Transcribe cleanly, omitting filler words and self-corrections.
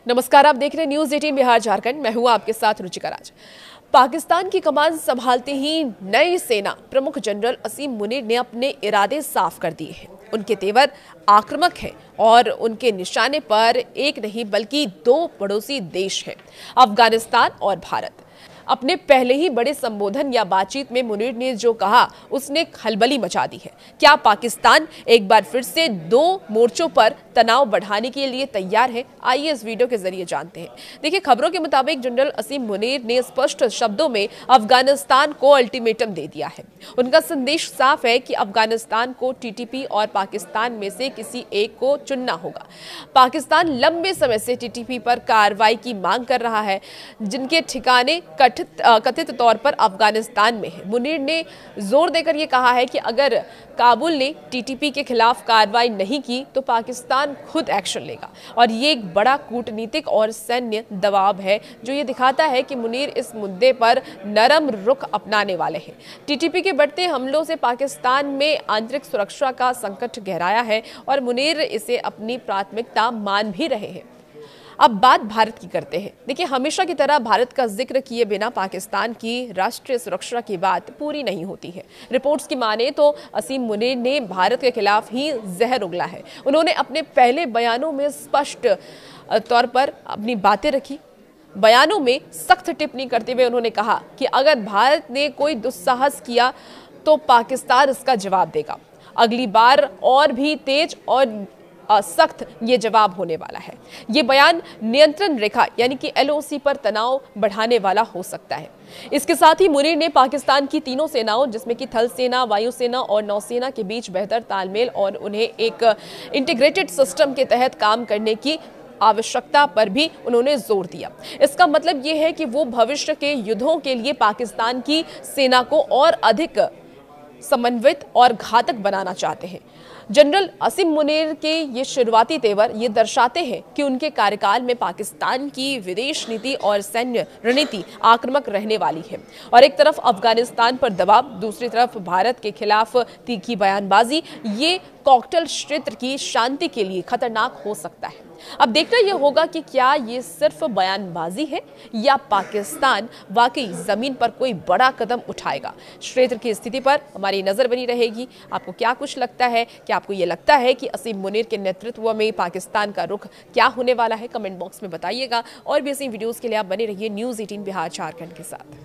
नमस्कार, आप देख रहे हैं न्यूज 18 बिहार झारखंड। मैं हूं आपके साथ रुचिका राज। पाकिस्तान की कमान संभालते ही नई सेना प्रमुख जनरल असीम मुनीर ने अपने इरादे साफ कर दिए हैं। उनके तेवर आक्रामक हैं और उनके निशाने पर एक नहीं बल्कि दो पड़ोसी देश हैं, अफगानिस्तान और भारत। अपने पहले ही बड़े संबोधन या बातचीत में मुनीर ने जो कहा उसने खलबली मचा दी है। क्या पाकिस्तान एक बार फिर से दो मोर्चों पर तनाव बढ़ाने के लिए तैयार है? आइए इस वीडियो के जरिए जानते हैं। देखिए, खबरों के मुताबिक जनरल असीम मुनीर ने स्पष्ट शब्दों में अफगानिस्तान को अल्टीमेटम दे दिया है। उनका संदेश साफ है कि अफगानिस्तान को टीटीपी और पाकिस्तान में से किसी एक को चुनना होगा। पाकिस्तान लंबे समय से टीटीपी पर कार्रवाई की मांग कर रहा है, जिनके ठिकाने कथित तौर पर अफगानिस्तान में है। मुनीर ने जोर देकर यह कहा है कि अगर काबुल ने टीटीपी के खिलाफ कार्रवाई नहीं की तो पाकिस्तान खुद एक्शन लेगा, और ये एक बड़ा कूटनीतिक और सैन्य दबाव है जो ये दिखाता है कि मुनीर इस मुद्दे पर नरम रुख अपनाने वाले हैं। टीटीपी के बढ़ते हमलों से पाकिस्तान में आंतरिक सुरक्षा का संकट गहराया है और मुनीर इसे अपनी प्राथमिकता मान भी रहे हैं। अब बात भारत की करते हैं। देखिए, हमेशा की तरह भारत का जिक्र किए बिना पाकिस्तान की राष्ट्रीय सुरक्षा की बात पूरी नहीं होती है। रिपोर्ट्स की माने तो असीम मुनीर ने भारत के खिलाफ ही जहर उगला है। उन्होंने अपने पहले बयानों में स्पष्ट तौर पर अपनी बातें रखी। बयानों में सख्त टिप्पणी करते हुए उन्होंने कहा कि अगर भारत ने कोई दुस्साहस किया तो पाकिस्तान इसका जवाब देगा। अगली बार और भी तेज और सख्त ये जवाब होने वाला है। ये बयान नियंत्रण रेखा यानी कि एलओसी पर तनाव बढ़ाने वाला हो सकता है। इसके साथ ही मुनीर ने पाकिस्तान की तीनों सेनाओं, जिसमें कि थल सेना, वायुसेना और नौसेना के बीच बेहतर तालमेल और उन्हें एक इंटीग्रेटेड सिस्टम के तहत काम करने की आवश्यकता पर भी उन्होंने जोर दिया। इसका मतलब यह है कि वो भविष्य के युद्धों के लिए पाकिस्तान की सेना को और अधिक समन्वित और घातक बनाना चाहते हैं। जनरल असीम मुनीर के ये शुरुआती तेवर ये दर्शाते हैं कि उनके कार्यकाल में पाकिस्तान की विदेश नीति और सैन्य रणनीति आक्रामक रहने वाली है, और एक तरफ अफगानिस्तान पर दबाव, दूसरी तरफ भारत के खिलाफ तीखी बयानबाजी। ये कॉकटेल क्षेत्र की शांति के लिए खतरनाक हो सकता है। अब देखना यह होगा कि क्या ये सिर्फ बयानबाजी है या पाकिस्तान वाकई जमीन पर कोई बड़ा कदम उठाएगा। क्षेत्र की स्थिति पर हमारी नजर बनी रहेगी। आपको क्या कुछ लगता है? क्या आपको ये लगता है कि असीम मुनीर के नेतृत्व में पाकिस्तान का रुख क्या होने वाला है? कमेंट बॉक्स में बताइएगा। और भी ऐसी वीडियोस के लिए आप बने रहिए न्यूज 18 बिहार झारखंड के साथ।